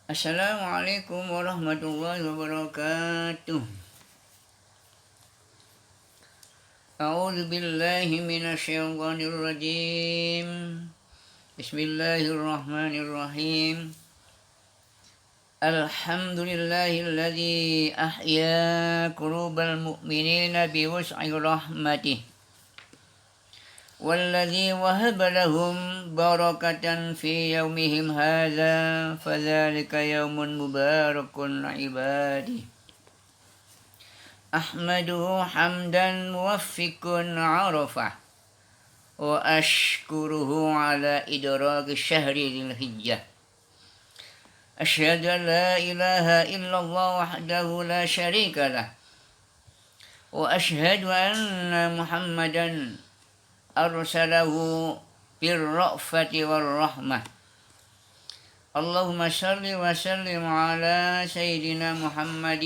Assalamualaikum warahmatullahi wabarakatuh. A'udzu billahi minasyaitonir rajim. Bismillahirrahmanirrahim. Alhamdulillahilladzi ahya qulubal mu'minina biwus'i rahmatih. والذي وهب لهم بركة في يومهم هذا فذلك يوم مبارك عبادي أحمده حمدا موفق عرفه وأشكره على إدراك الشهر ذي الحجة أشهد أن لا إله إلا الله وحده لا شريك له وأشهد أن محمدا أرسله بالرأفة والرحمة اللهم صل وسلم على سيدنا محمد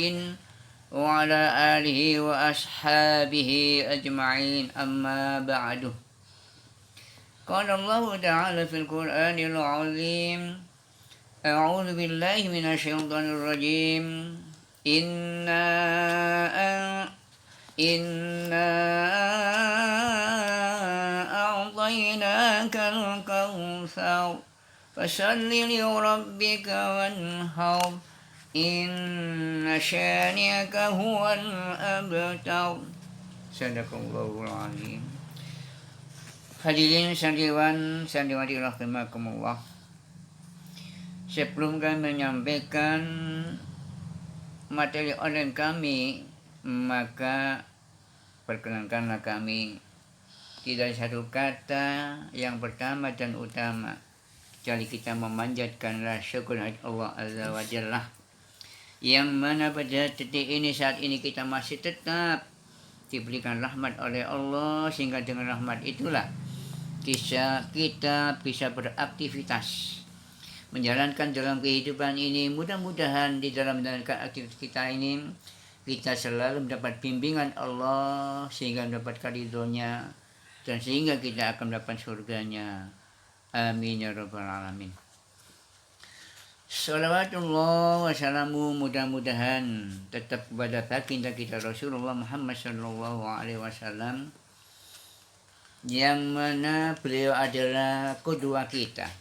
وعلى آله وأصحابه أجمعين أما بعد قال الله تعالى في القرآن العظيم أعوذ بالله من الشيطان الرجيم إنا أعطيناك الكوثر فصل لربك وانحر إن شانئك هو الأبتر Sadaqallahul azim. Hadirin sandiwan sandiwati rahimakumullah. Sebelum kami menyampaikan materi online kami, maka perkenankanlah kami tidak satu kata yang pertama dan utama kecuali kita memanjatkanlah syukur Allah Azza wa Jalla, yang mana pada detik ini saat ini kita masih tetap diberikan rahmat oleh Allah, sehingga dengan rahmat itulah kita bisa beraktivitas menjalankan dalam kehidupan ini. Mudah-mudahan di dalam menjalankan aktivitas kita ini kita selalu mendapat bimbingan Allah sehingga mendapatkan ridhonya dan sehingga kita akan mendapat surganya. Amin ya rabbal alamin. Salawatullah wassalamu mudah-mudahan tetap kepada baginda kita Rasulullah Muhammad sallallahu alaihi wasallam, yang mana beliau adalah qudwah kita,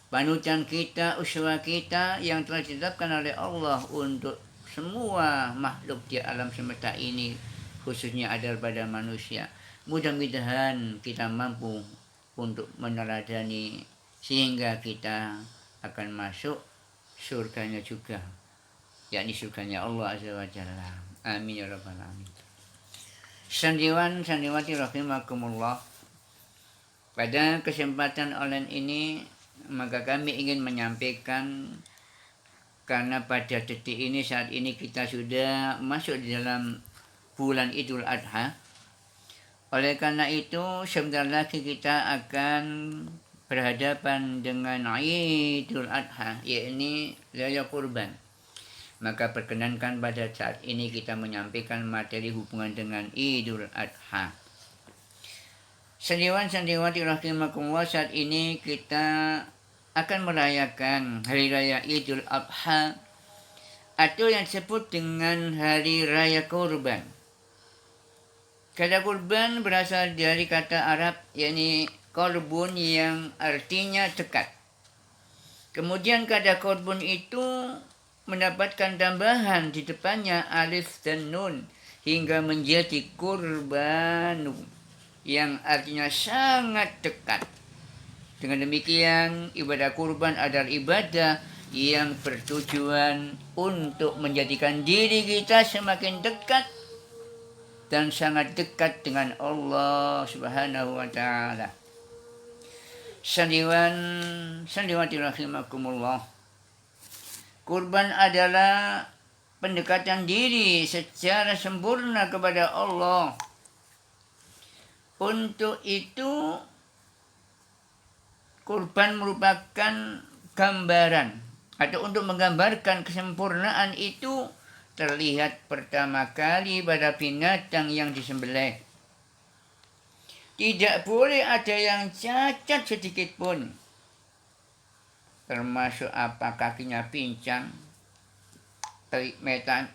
panutan kita, uswah kita yang telah ditetapkan oleh Allah untuk semua makhluk di alam semesta ini, khususnya adalah pada manusia. Mudah-mudahan kita mampu untuk meneladani sehingga kita akan masuk surganya juga, yakni surganya Allah Azza wa Jalla. Amin ya rabbal alamin. Sandiwan sandiwati rahimakumullah, pada kesempatan online ini maka kami ingin menyampaikan, karena pada detik ini saat ini kita sudah masuk di dalam bulan Idul Adha. Oleh karena itu sebentar lagi kita akan berhadapan dengan Idul Adha, yakni Raya Kurban. Maka perkenankan pada saat ini kita menyampaikan materi hubungan dengan Idul Adha. Sandiwan sandiwati rahimakumullah, saat ini kita akan merayakan Hari Raya Idul Adha atau yang disebut dengan Hari Raya Kurban. Kata kurban berasal dari kata Arab, yakni korbun, yang artinya dekat. Kemudian kata korbun itu mendapatkan tambahan di depannya alif dan nun hingga menjadi kurbanu, yang artinya sangat dekat. Dengan demikian, ibadah kurban adalah ibadah yang bertujuan untuk menjadikan diri kita semakin dekat dan sangat dekat dengan Allah Subhanahu wa ta'ala. Sandiwati rahimakumullah, kurban adalah pendekatan diri secara sempurna kepada Allah. Untuk itu kurban merupakan gambaran, atau untuk menggambarkan kesempurnaan itu terlihat pertama kali pada binatang yang disembelih. Tidak boleh ada yang cacat sedikit pun. termasuk apa kakinya pincang,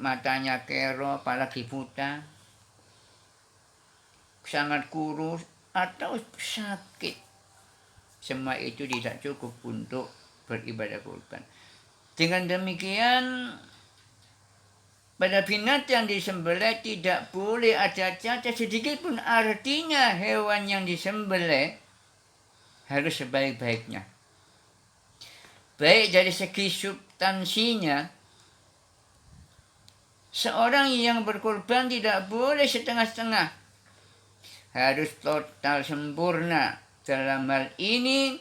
matanya kero, apalagi buta, sangat kurus, atau sakit. Semua itu tidak cukup untuk beribadah kurban. Dengan demikian, pada binatang disembelih tidak boleh ada cacat sedikit pun. Artinya hewan yang disembelih harus sebaik-baiknya. Baik dari segi substansinya, seorang yang berkorban tidak boleh setengah-setengah. Harus total sempurna. Dalam hal ini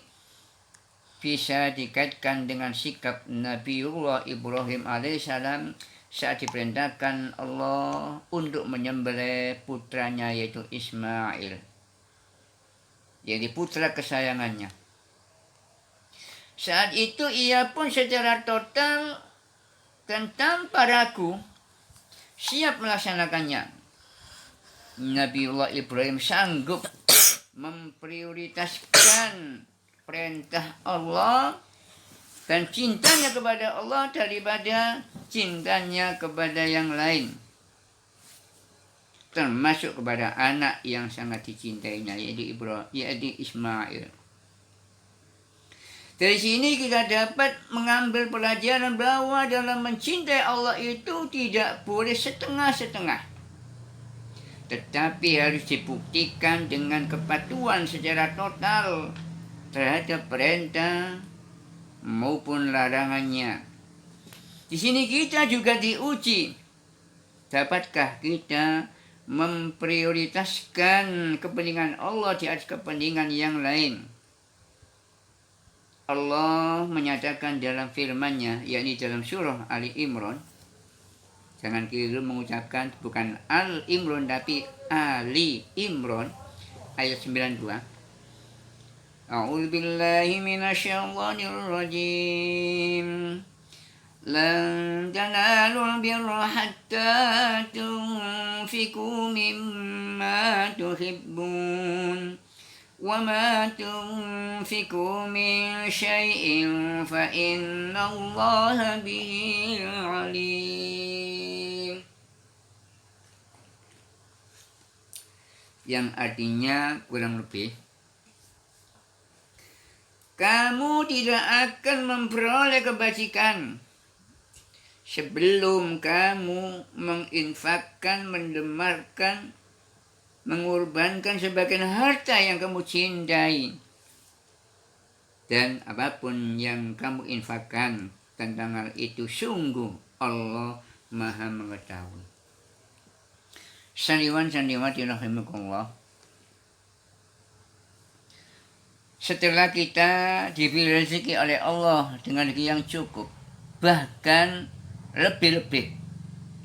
bisa dikaitkan dengan sikap Nabiullah Ibrahim alaihissalam saat diperintahkan Allah untuk menyembelih putranya yaitu Ismail, jadi putra kesayangannya. Saat itu ia pun secara total dan tanpa ragu siap melaksanakannya. Nabiullah Ibrahim sanggup memprioritaskan perintah Allah dan cintanya kepada Allah daripada cintanya kepada yang lain, termasuk kepada anak yang sangat dicintainya yaitu Ismail. Dari sini kita dapat mengambil pelajaran bahwa dalam mencintai Allah itu tidak boleh setengah-setengah, tetapi harus dibuktikan dengan kepatuhan secara total terhadap perintah maupun larangannya. Di sini kita juga diuji, dapatkah kita memprioritaskan kepentingan Allah di atas kepentingan yang lain. Allah menyatakan dalam firman-Nya, yakni dalam surah Ali Imran, jangan keliru mengucapkan bukan Al Imran tapi Ali Imran ayat 92. A'udzu billahi minasyaitonir rajim. Lan tanalul birra hatta tunfiqu mimma tuhibbun. وَمَا تُنْفِقُوا مِنْ شَيْءٍ فَإِنَّ اللَّهَ بِهِ عَلِيمٌ. Yang artinya kurang lebih, kamu tidak akan memperoleh kebajikan sebelum kamu menginfakkan, mendemarkan, mengorbankan sebagian harta yang kamu cintai. Dan apapun yang kamu infakkan tentang hal itu, sungguh Allah Maha mengetahui. Sandiwati rahimakumullah. Setelah kita diberi rezeki oleh Allah dengan rezeki yang cukup, bahkan lebih-lebih,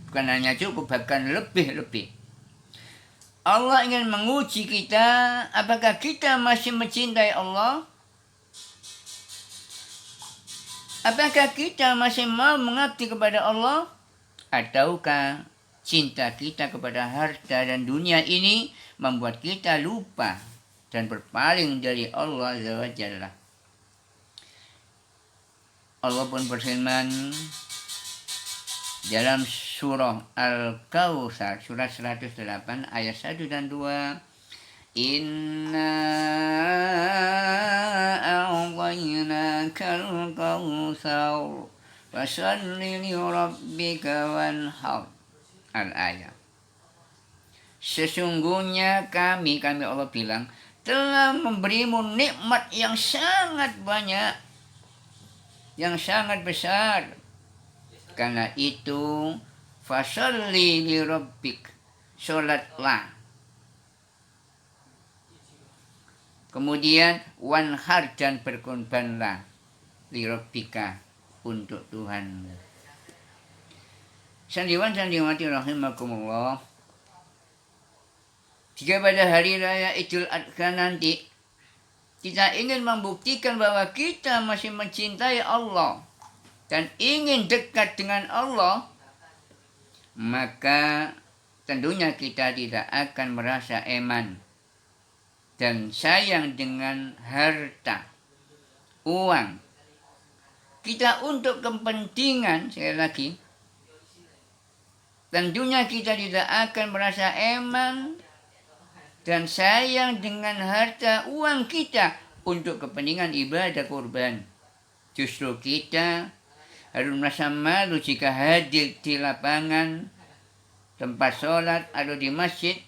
bukan hanya cukup, bahkan lebih-lebih, Allah ingin menguji kita, apakah kita masih mencintai Allah? Apakah kita masih mau mengabdi kepada Allah? Ataukah cinta kita kepada harta dan dunia ini membuat kita lupa dan berpaling dari Allah Azza wa Jalla? Allah pun berfirman dalam surah Al-Kautsar, surat 108 ayat 1 dan 2. Inna a'tainakal kautsar fasholli li rabbika wanhar. Al-ayat. Sesungguhnya kami Allah bilang, telah memberimu nikmat yang sangat banyak, yang sangat besar. Karena itu, fasholli li rabbik, sholatlah. Kemudian wanhar, dan berkorbanlah, li rabbika, untuk Tuhan. Sandiwati rahimakumullah. Jika pada hari raya Idul Adha nanti kita ingin membuktikan bahwa kita masih mencintai Allah dan ingin dekat dengan Allah, maka tentunya kita tidak akan merasa eman dan sayang dengan harta, uang, kita untuk kepentingan, sekali lagi, tentunya kita tidak akan merasa eman dan sayang dengan harta uang kita untuk kepentingan ibadah kurban. Justru kita harus merasa malu jika hadir di lapangan, tempat sholat atau di masjid,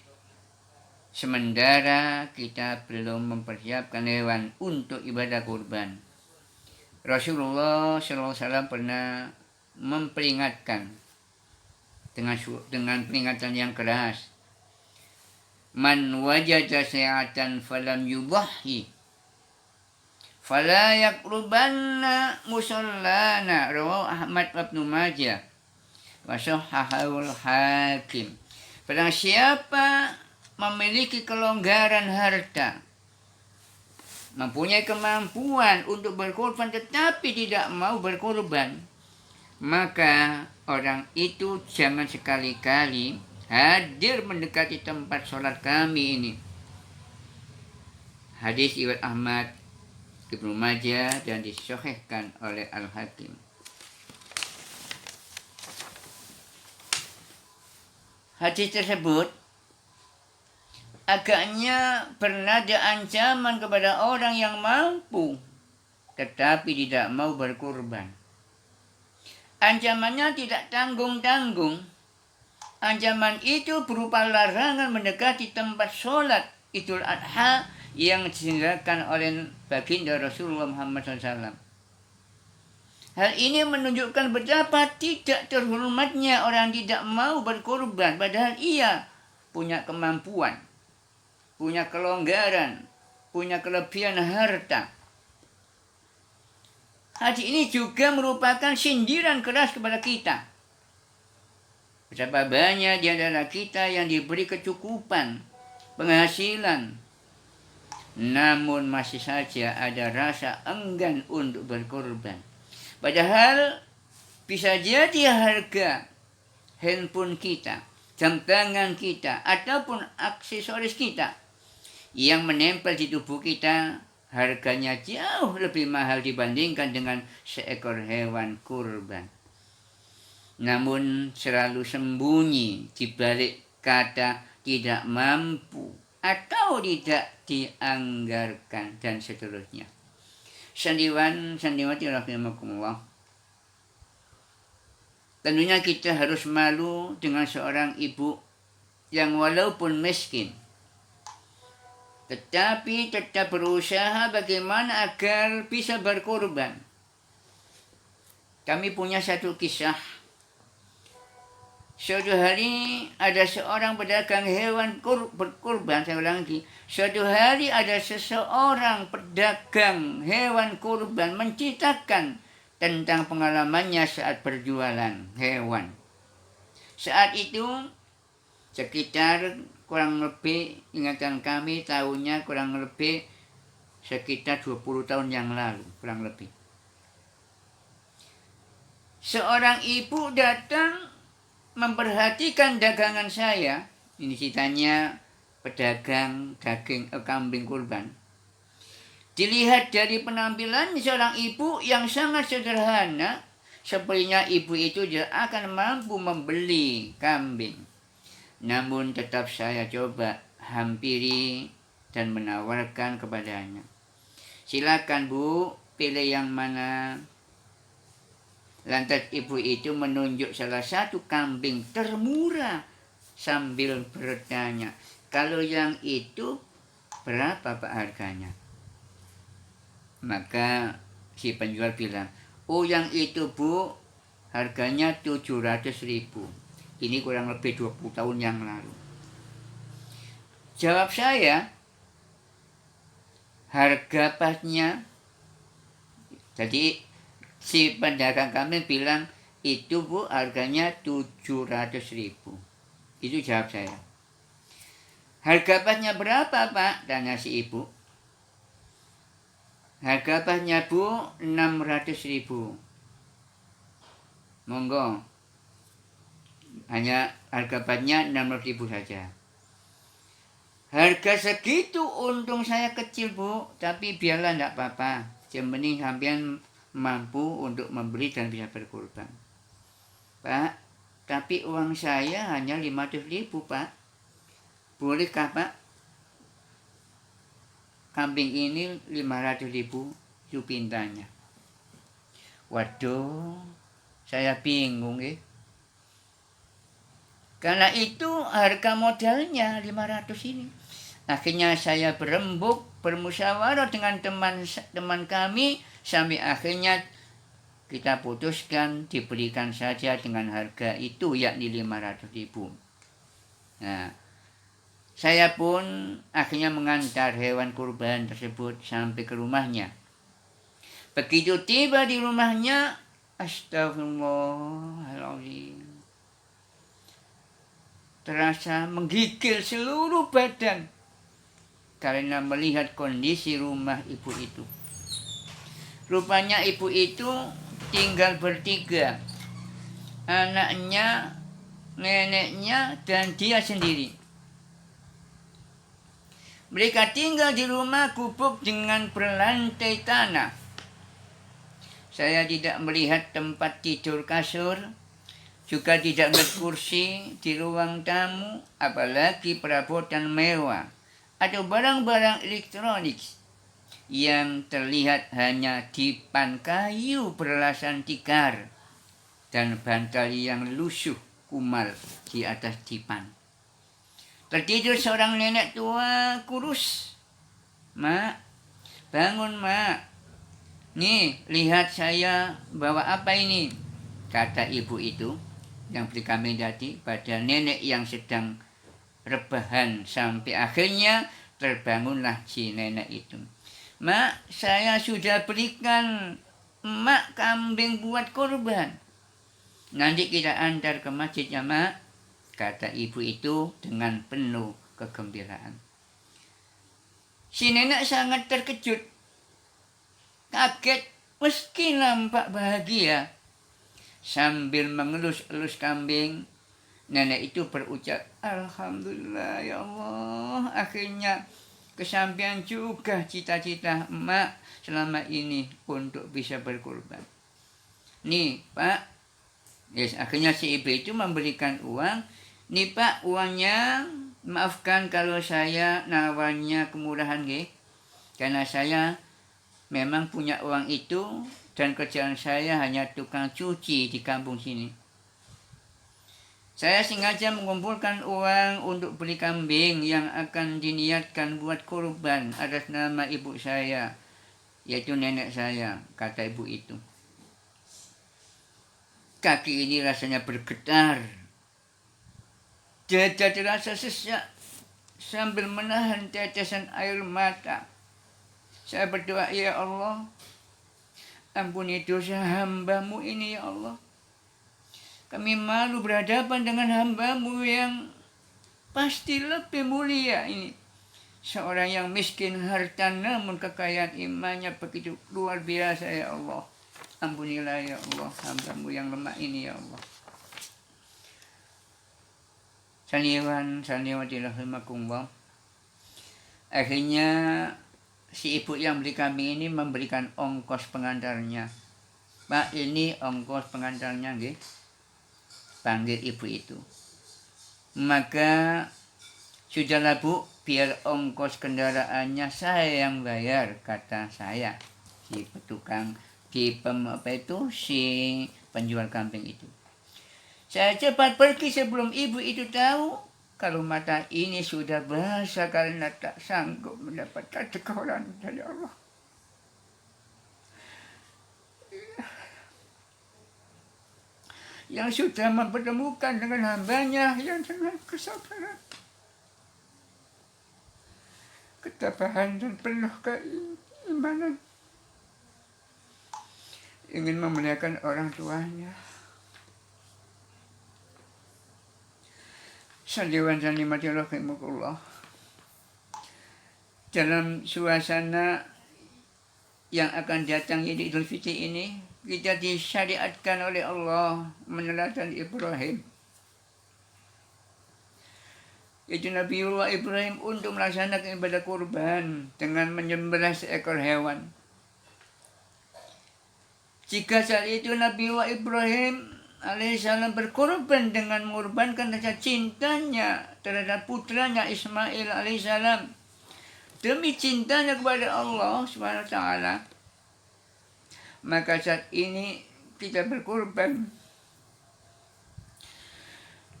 sementara kita belum mempersiapkan hewan untuk ibadah kurban. Rasulullah SAW pernah memperingatkan dengan peringatan yang keras. Man wajada sa'atan falam yudhhi fala yaqrubanna musallana, rawahu Ahmad wa Ibnu Majah wa sahhahul Hakim. Barang siapa memiliki kelonggaran harta, mempunyai kemampuan untuk berkorban tetapi tidak mau berkorban, maka orang itu jangan sekali-kali hadir mendekati tempat sholat kami ini. Hadis riwayat Ahmad, Ibnu Majah, dan disahihkan oleh Al-Hakim. Hadis tersebut agaknya bernada ancaman kepada orang yang mampu tetapi tidak mau berkorban. Ancamannya tidak tanggung-tanggung. Ancaman itu berupa larangan mendekati tempat sholat Idul Adha yang diselenggarakan oleh baginda Rasulullah Muhammad SAW. Hal ini menunjukkan betapa tidak terhormatnya orang tidak mau berkorban, padahal ia punya kemampuan, punya kelonggaran, punya kelebihan harta. Hadis ini juga merupakan sindiran keras kepada kita. Betapa banyak di antara kita yang diberi kecukupan, penghasilan, namun masih saja ada rasa enggan untuk berkorban. Padahal bisa jadi harga handphone kita, jam tangan kita, ataupun aksesoris kita yang menempel di tubuh kita harganya jauh lebih mahal dibandingkan dengan seekor hewan kurban. Namun selalu sembunyi di balik kata tidak mampu atau tidak dianggarkan dan seterusnya. Sandiwati rahimakumullah. Tentunya kita harus malu dengan seorang ibu yang walaupun miskin tetapi tetap berusaha bagaimana agar bisa berkorban. Kami punya satu kisah. Suatu hari ada seorang pedagang hewan berkorban, saya ulang lagi. Suatu hari ada seseorang pedagang hewan kurban menceritakan tentang pengalamannya saat berjualan hewan. Saat itu sekitar kurang lebih, ingatan kami tahunnya kurang lebih sekitar 20 tahun yang lalu, kurang lebih. Seorang ibu datang memperhatikan dagangan saya. Ini ceritanya pedagang daging kambing kurban. Dilihat dari penampilan seorang ibu yang sangat sederhana, sepertinya ibu itu tidak akan mampu membeli kambing. Namun tetap saya coba hampiri dan menawarkan kepadanya. Silakan Bu, pilih yang mana. Lantas ibu itu menunjuk salah satu kambing termurah sambil bertanya, kalau yang itu berapa Pak harganya? Maka si penjual bilang, oh yang itu Bu, harganya 700.000. Ini kurang lebih 20 tahun yang lalu. Jawab saya, harga pasnya. Jadi si pedagang kami bilang, itu Bu harganya 700.000. Itu jawab saya. Harga pasnya berapa Pak? Tanya si ibu. Harga pasnya Bu 600.000. Monggo. Hanya harga pasnya 600.000 saja. Harga segitu untung saya kecil Bu, tapi biarlah enggak apa-apa. Yang penting sampean mampu untuk membeli dan bisa berkurban. Pak, tapi uang saya hanya 500.000 Pak. Bolehkah Pak? Kambing ini 500.000 itu pintanya. Waduh, saya bingung ya. Karena itu harga modalnya 500 ini. Akhirnya saya berembuk, bermusyawarah dengan teman-teman kami, sampai akhirnya kita putuskan diberikan saja dengan harga itu, yakni 500.000. Nah, saya pun akhirnya mengantar hewan kurban tersebut sampai ke rumahnya. Begitu tiba di rumahnya, astagfirullahaladzim, terasa menggigil seluruh badan karena melihat kondisi rumah ibu itu. Rupanya ibu itu tinggal bertiga, anaknya, neneknya, dan dia sendiri. Mereka tinggal di rumah gubuk dengan berlantai tanah. Saya tidak melihat tempat tidur kasur, juga tidak melihat kursi di ruang tamu, apalagi perabotan mewah atau barang-barang elektronik. Yang terlihat hanya dipan kayu beralasan tikar dan bantal yang lusuh kumal di atas dipan. Tertidur seorang nenek tua kurus. Mak, bangun mak. Nih, lihat saya bawa apa ini? Kata ibu itu yang beli kambing tadi pada nenek yang sedang rebahan, sampai akhirnya terbangunlah si nenek itu. Mak, saya sudah berikan emak kambing buat kurban. Nanti kita antar ke masjid ya mak, kata ibu itu dengan penuh kegembiraan. Si nenek sangat terkejut, kaget meski nampak bahagia. Sambil mengelus-elus kambing, nenek itu berucap, Alhamdulillah ya Allah, akhirnya kesampaian juga cita-cita emak selama ini untuk bisa berkurban. Nih Pak, yes, akhirnya si ibu itu memberikan uang. Nih Pak, uangnya, maafkan kalau saya nawarnya kemurahan nggih. Karena saya memang punya uang itu dan kerjaan saya hanya tukang cuci di kampung sini. Saya sengaja mengumpulkan uang untuk beli kambing yang akan diniatkan buat kurban atas nama ibu saya, yaitu nenek saya, kata ibu itu. Kaki ini rasanya bergetar, dada terasa sesak, sambil menahan tetesan air mata. Saya berdoa, ya Allah, ampuni dosa hamba-Mu ini ya Allah. Kami malu berhadapan dengan hamba-Mu yang pasti lebih mulia ini. Seorang yang miskin harta namun kekayaan imannya begitu luar biasa ya Allah. Ampunilah ya Allah hamba-Mu yang lemah ini ya Allah. Saniwan rahimakumullah. Akhirnya si ibu yang beli kambing ini memberikan ongkos pengantarnya. Pak, ini ongkos pengantarnya nggih. Panggil ibu itu. Maka sudahlah Bu, biar ongkos kendaraannya saya yang bayar, kata saya. Si petukang, si penjual kambing itu. Saya cepat pergi sebelum ibu itu tahu kalau mata ini sudah basah karena tak sanggup mendapatkan teguran dari Allah. Yang sudah mempertemukan dengan hambanya yang dengan kesabaran, ketabahan dan penuh keimanan, ingin memuliakan orang tuanya. Sandiwan sanimati rahimakumullah. Dalam suasana yang akan datang di Idul Fitri ini, kita disyariatkan oleh Allah meneladani Ibrahim. Itu Nabiullah Ibrahim untuk melaksanakan ibadah kurban dengan menyembelih seekor hewan. Jika saat itu Nabi Ibrahim alaihissalam berkorban dengan mengorbankan rasa cintanya terhadap putranya Ismail alaihissalam demi cintanya kepada Allah Subhanahu wa taala, maka saat ini kita berkorban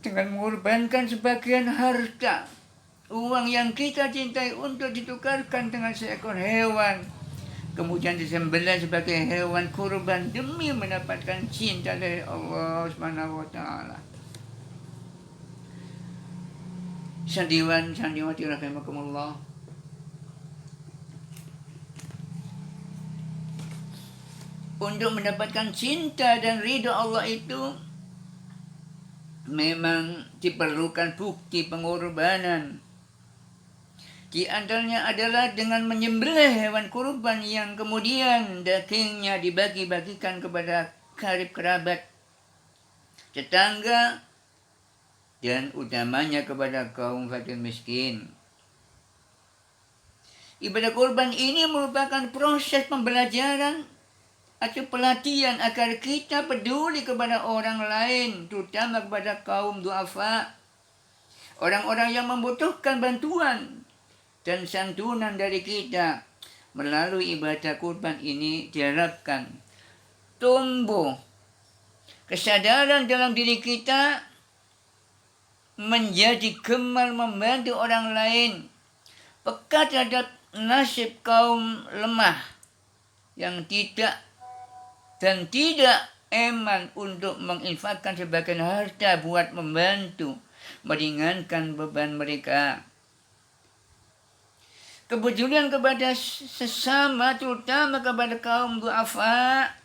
dengan mengorbankan sebagian harta, uang yang kita cintai untuk ditukarkan dengan seekor hewan, kemudian disembelih sebagai hewan kurban demi mendapatkan cinta dari Allah Subhanahu wa taala. Sandiwan rahimakumullah. Untuk mendapatkan cinta dan ridha Allah itu memang diperlukan bukti pengorbanan. Di antaranya adalah dengan menyembelih hewan kurban yang kemudian dagingnya dibagi-bagikan kepada karib kerabat, tetangga, dan utamanya kepada kaum fakir miskin. Ibadah kurban ini merupakan proses pembelajaran atau pelatihan agar kita peduli kepada orang lain, terutama kepada kaum duafa, orang-orang yang membutuhkan bantuan dan santunan dari kita. Melalui ibadah kurban ini diharapkan tumbuh kesadaran dalam diri kita menjadi gemar membantu orang lain, peka terhadap nasib kaum lemah yang tidak eman untuk menginfakkan sebagian harta buat membantu meringankan beban mereka. Kepedulian kepada sesama, terutama kepada kaum duafa,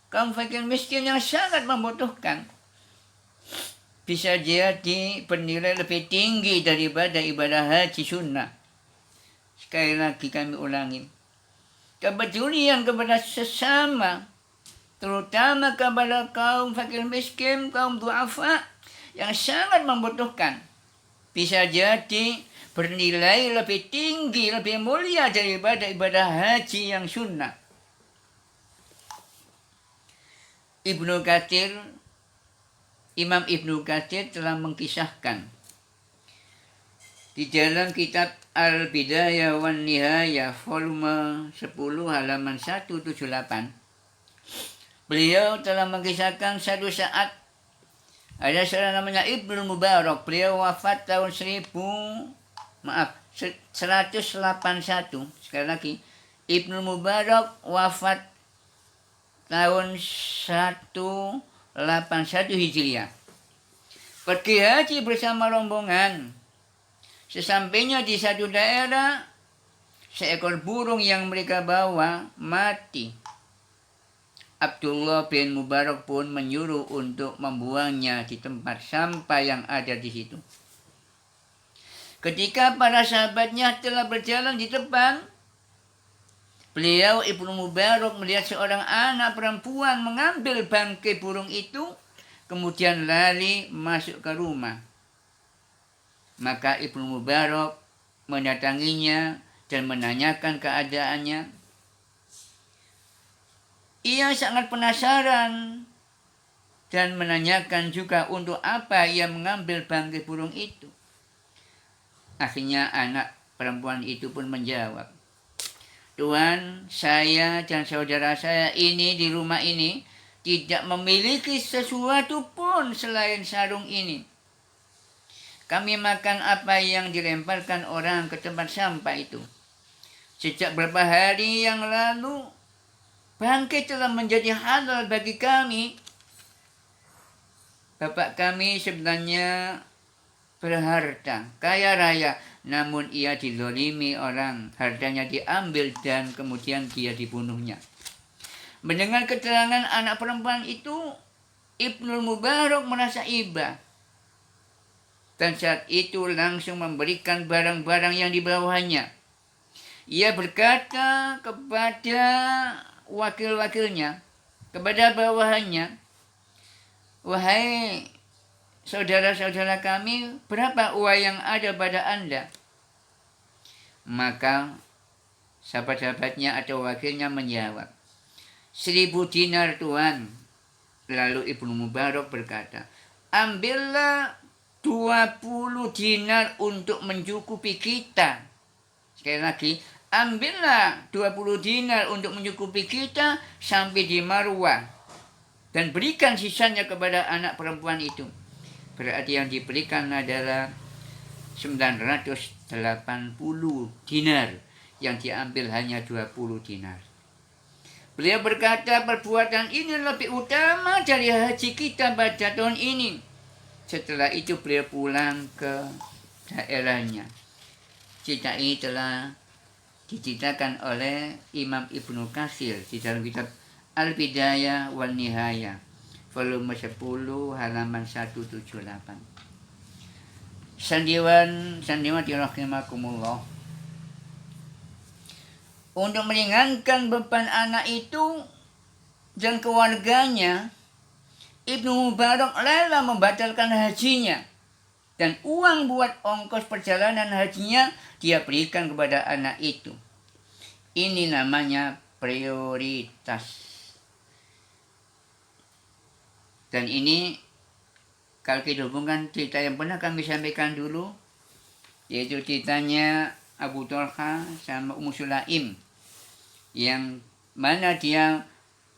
kaum fakir miskin yang sangat membutuhkan, bisa jadi bernilai lebih tinggi daripada ibadah haji sunnah. Sekali lagi kami ulangi, kepedulian kepada sesama, terutama kepada kaum fakir miskin, kaum duafa yang sangat membutuhkan, bisa jadi bernilai lebih tinggi, lebih mulia daripada ibadah haji yang sunnah. Imam Ibnu Katsir telah mengkisahkan di dalam kitab Al-Bidayah wan Nihayah volume 10 halaman 178. Beliau telah mengkisahkan satu saat ada seorang namanya Ibnu Mubarak. Beliau wafat tahun 181. Sekali lagi, Ibnu Mubarak wafat tahun 181 Hijriah. Pergi haji bersama rombongan. Sesampainya di satu daerah, seekor burung yang mereka bawa mati. Abdullah bin Mubarak pun menyuruh untuk membuangnya di tempat sampah yang ada di situ. Ketika para sahabatnya telah berjalan di depan, beliau Ibnu Mubarak melihat seorang anak perempuan mengambil bangkai burung itu, kemudian lari masuk ke rumah. Maka Ibnu Mubarak mendatanginya dan menanyakan keadaannya. Ia sangat penasaran dan menanyakan juga untuk apa ia mengambil bangkai burung itu. Akhirnya anak perempuan itu pun menjawab, "Tuhan, saya dan saudara saya ini di rumah ini tidak memiliki sesuatu pun selain sarung ini. Kami makan apa yang dilemparkan orang ke tempat sampah itu. Sejak beberapa hari yang lalu, bangkai telah menjadi halal bagi kami. Bapak kami sebenarnya berharta, kaya raya, namun ia dizalimi orang, hartanya diambil dan kemudian dia dibunuhnya." Mendengar keterangan anak perempuan itu, Ibnu Mubarak merasa iba. Dan saat itu langsung memberikan barang-barang yang dibawanya. Ia berkata kepada wakil-wakilnya, kepada bawahannya, "Wahai saudara-saudara kami, berapa uang yang ada pada Anda?" Maka sahabat-sahabatnya atau wakilnya menjawab, 1000 dinar tuan. Lalu Ibnu Mubarak berkata, ambillah 20 dinar untuk mencukupi kita. Sekali lagi, ambillah 20 dinar untuk mencukupi kita sampai di Marwah. Dan berikan sisanya kepada anak perempuan itu. Berarti yang diberikan adalah 980 dinar. Yang diambil hanya 20 dinar. Beliau berkata, perbuatan ini lebih utama dari haji kita pada tahun ini. Setelah itu beliau pulang ke daerahnya. Cerita ini telah diceritakan oleh Imam Ibnu Katsir di dalam kitab Al-Bidayah wan Nihayah, volume 10 halaman 178. Sandiwan rahimakumullah. Untuk meringankan beban anak itu dan keluarganya, Ibnu Mubarak rela membatalkan hajinya. Dan uang buat ongkos perjalanan hajinya dia berikan kepada anak itu. Ini namanya prioritas. Dan ini kalau kita hubungkan cerita yang pernah kami sampaikan dulu, yaitu ceritanya Abu Talha sama Ummu Sulaim, yang mana dia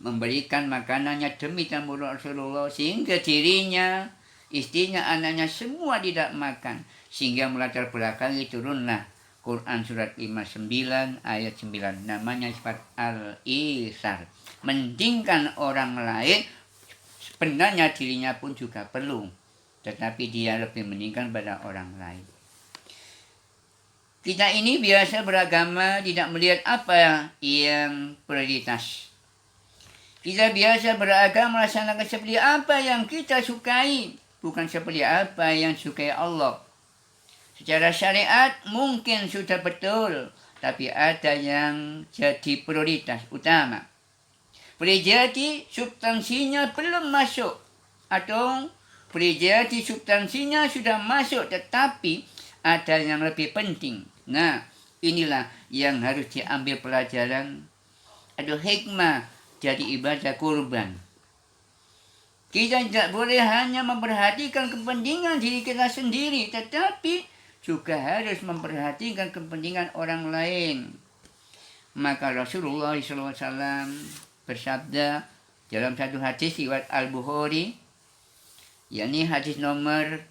memberikan makanannya demi tamu Rasulullah sehingga dirinya, istrinya, anaknya semua tidak makan, sehingga melatar belakangi turunlah Quran surat 59 ayat 9, namanya sifat al-isar, mendingkan orang lain. Sebenarnya dirinya pun juga perlu, tetapi dia lebih meninggikan pada orang lain. Kita ini biasa beragama tidak melihat apa yang prioritas. Kita biasa beragama melaksanakan seperti apa yang kita sukai, bukan seperti apa yang sukai Allah. Secara syariat mungkin sudah betul, tapi ada yang jadi prioritas utama. Boleh jadi substansinya belum masuk, atau boleh jadi substansinya sudah masuk tetapi ada yang lebih penting. Nah, inilah yang harus diambil pelajaran atau hikmah dari ibadah kurban. Kita tidak boleh hanya memperhatikan kepentingan diri kita sendiri, tetapi juga harus memperhatikan kepentingan orang lain. Maka Rasulullah SAW bersabda dalam satu hadis riwayat Al-Bukhari, yakni hadis nomor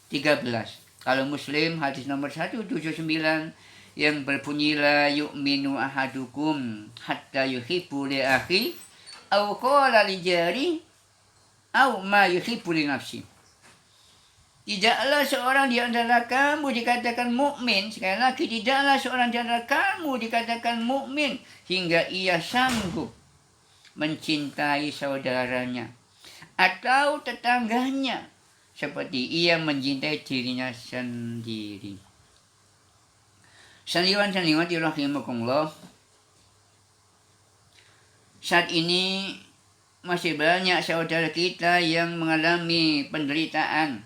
13. Kalau Muslim hadis nomor 179 yang berbunyi la yu'minu ahadukum hatta yuhibbu li akhi aw qala li jari aw ma yuhibbu li nafsi. Tidaklah seorang di antara kamu dikatakan mukmin, sekali lagi tidaklah seorang di antara kamu dikatakan mukmin hingga ia sanggup mencintai saudaranya atau tetangganya seperti ia mencintai dirinya sendiri. Sandiwan rahimakumullah. Saat ini masih banyak saudara kita yang mengalami penderitaan.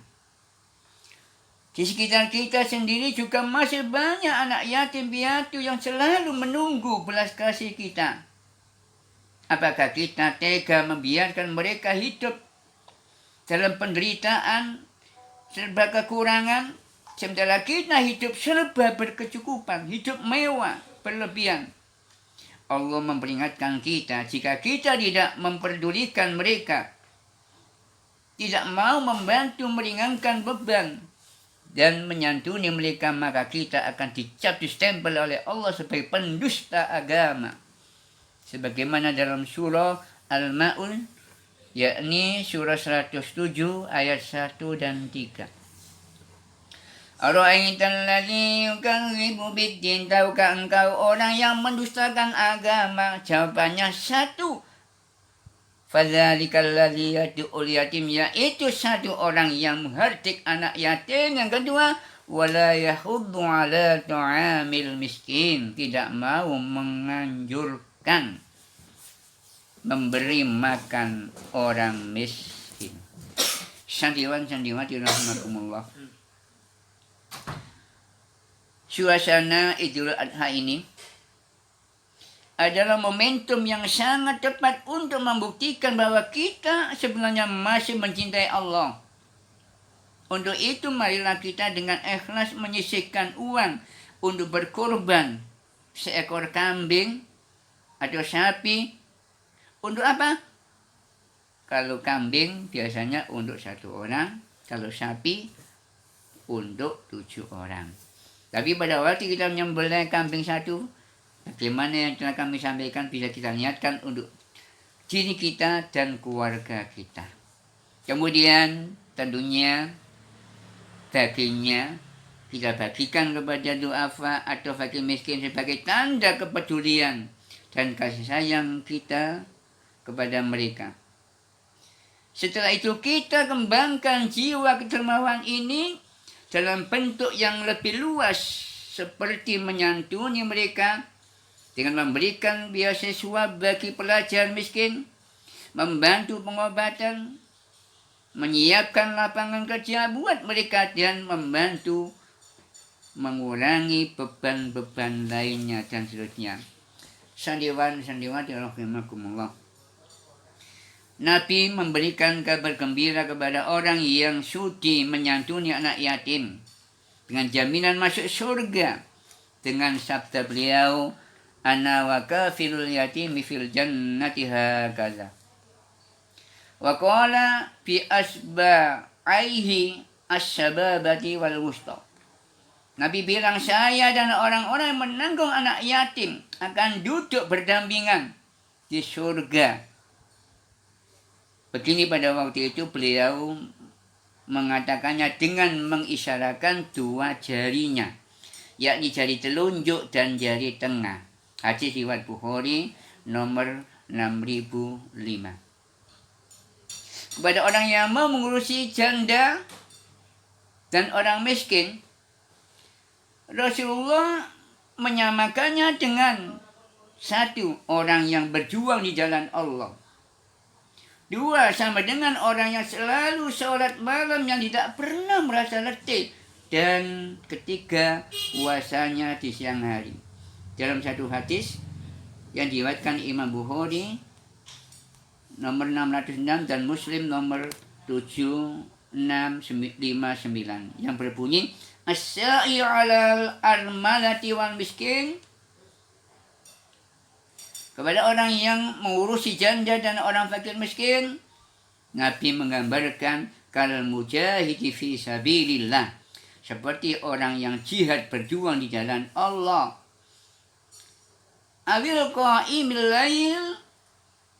Di sekitar kita sendiri juga masih banyak anak yatim piatu yang selalu menunggu belas kasih kita. Apakah kita tega membiarkan mereka hidup dalam penderitaan, serba kekurangan, sementara kita hidup serba berkecukupan, hidup mewah, berlebihan? Allah memperingatkan kita, jika kita tidak memperdulikan mereka, tidak mau membantu meringankan beban dan menyantuni mereka, maka kita akan dicap stempel oleh Allah sebagai pendusta agama. Sebagaimana dalam surah Al-Ma'un, yakni surah 107 ayat 1 dan 3. Ara'aital ladzi yukadzibu biddin, tahukah engkau orang yang mendustakan agama? Jawabannya satu, fadzalikal ladzi yad'ul yatim, yaitu satu orang yang menghardik anak yatim. Yang kedua, wala yahuddu ala ta'amil miskin, tidak mau menganjurkan memberi makan orang miskin. Sandiwan rahimakumullah. Suasana Idul Adha ini adalah momentum yang sangat tepat untuk membuktikan bahwa kita sebenarnya masih mencintai Allah. Untuk itu marilah kita dengan ikhlas menyisihkan uang untuk berkorban seekor kambing atau sapi. Untuk apa? Kalau kambing biasanya untuk 1 orang, kalau sapi untuk 7 orang. Tapi pada waktu kita menyembelih kambing 1, bagaimana yang telah kami sampaikan bisa kita niatkan untuk diri kita dan keluarga kita. Kemudian tentunya dagingnya kita bagikan kepada duafa atau fakir miskin sebagai tanda kepedulian dan kasih sayang kita kepada mereka. Setelah itu kita kembangkan jiwa kedermawan ini dalam bentuk yang lebih luas, seperti menyantuni mereka dengan memberikan beasiswa bagi pelajar miskin, membantu pengobatan, menyiapkan lapangan kerja buat mereka, dan membantu mengurangi beban-beban lainnya dan seterusnya. Sandiwati rahimakumullah. Nabi memberikan kabar gembira kepada orang yang sudi menyantuni anak yatim dengan jaminan masuk surga dengan sabda beliau, ana wa kafilul yatimi fil jannati hakaza. Wa qala bi asba'aihi as-sababati wal wusta. Nabi bilang, saya dan orang-orang yang menanggung anak yatim akan duduk berdampingan di surga. Begini pada waktu itu beliau mengatakannya dengan mengisyaratkan 2 jarinya, yakni jari telunjuk dan jari tengah. Hadis riwayat Bukhari nomor 6005. Kepada orang yang mau mengurusi janda dan orang miskin, Rasulullah menyamakannya dengan 1, orang yang berjuang di jalan Allah. 2, sama dengan orang yang selalu sholat malam yang tidak pernah merasa letih. Dan 3, puasanya di siang hari. Dalam satu hadis yang diriwayatkan Imam Bukhari nomor 606 dan Muslim nomor 7659 yang berbunyi, as-sa'i 'alal armalati wal miskin. Kepada orang yang mengurusi janda dan orang fakir miskin, Nabi menggambarkan kal mujahidi fi sabilillah, seperti orang yang jihad berjuang di jalan Allah. Awil qa'imil lail,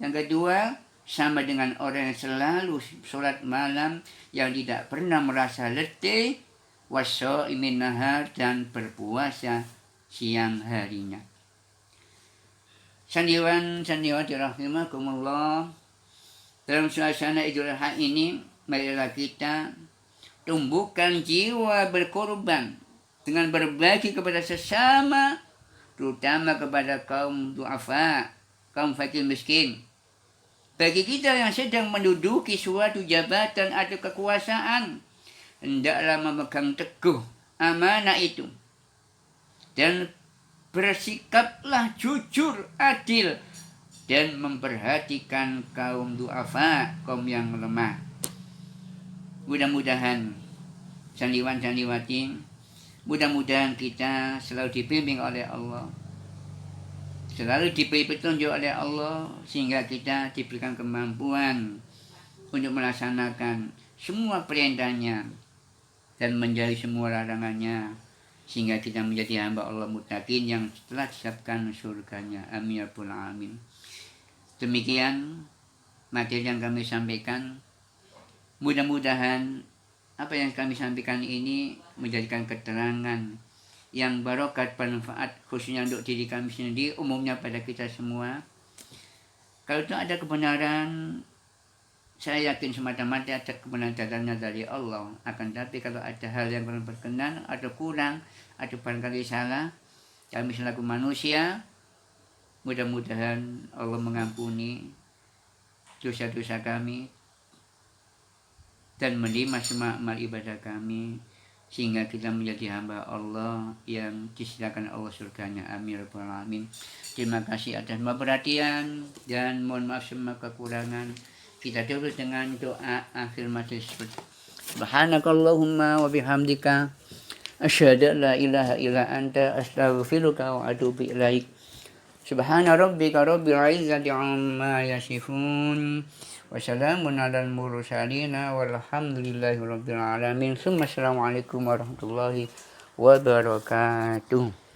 yang kedua sama dengan orang yang selalu sholat malam yang tidak pernah merasa letih, wassaimin nahar, dan berpuasa siang harinya. Sandiwati rahimakumullah. Dalam suasana Idul Adha ini, marilah kita tumbuhkan jiwa berkorban dengan berbagi kepada sesama, terutama kepada kaum duafa, kaum fakir miskin. Bagi kita yang sedang menduduki suatu jabatan atau kekuasaan, hendaklah memegang teguh amanah itu dan bersikaplah jujur, adil, dan memperhatikan kaum duafa, kaum yang lemah. Mudah-mudahan sandiwati, mudah-mudahan kita selalu dibimbing oleh Allah, selalu diberi petunjuk oleh Allah, sehingga kita diberikan kemampuan untuk melaksanakan semua perintahnya dan menjauhi semua larangannya, sehingga kita menjadi hamba Allah muttaqin yang telah disiapkan surganya. Amin ya rabbal alamin. Demikian materi yang kami sampaikan. Mudah-mudahan apa yang kami sampaikan ini menjadikan keterangan yang barokat, bermanfaat, khususnya untuk diri kami sendiri, umumnya pada kita semua. Kalau itu ada kebenaran, saya yakin semata-mata ada kebenaran datangnya dari Allah. Akan tapi kalau ada hal yang kurang berkenan atau kurang atau barangkali salah, kami selaku manusia, mudah-mudahan Allah mengampuni dosa-dosa kami dan menerima semua amal ibadah kami. sehingga kita menjadi hamba Allah yang disediakan Allah surganya. Amin ya rabbal alamin. Terima kasih atas semua perhatian dan mohon maaf semua kekurangan. Kita tutup dengan doa akhir majlis. Subhanakallahumma wa bihamdika asyhadu an la ilaha illa anta astaghfiruka wa atubu ilaik. Subhana rabbika rabbil izzati amma yasifun wa salamun alal mursalin walhamdulillahi rabbil alamin. Assalamualaikum warahmatullahi wabarakatuh.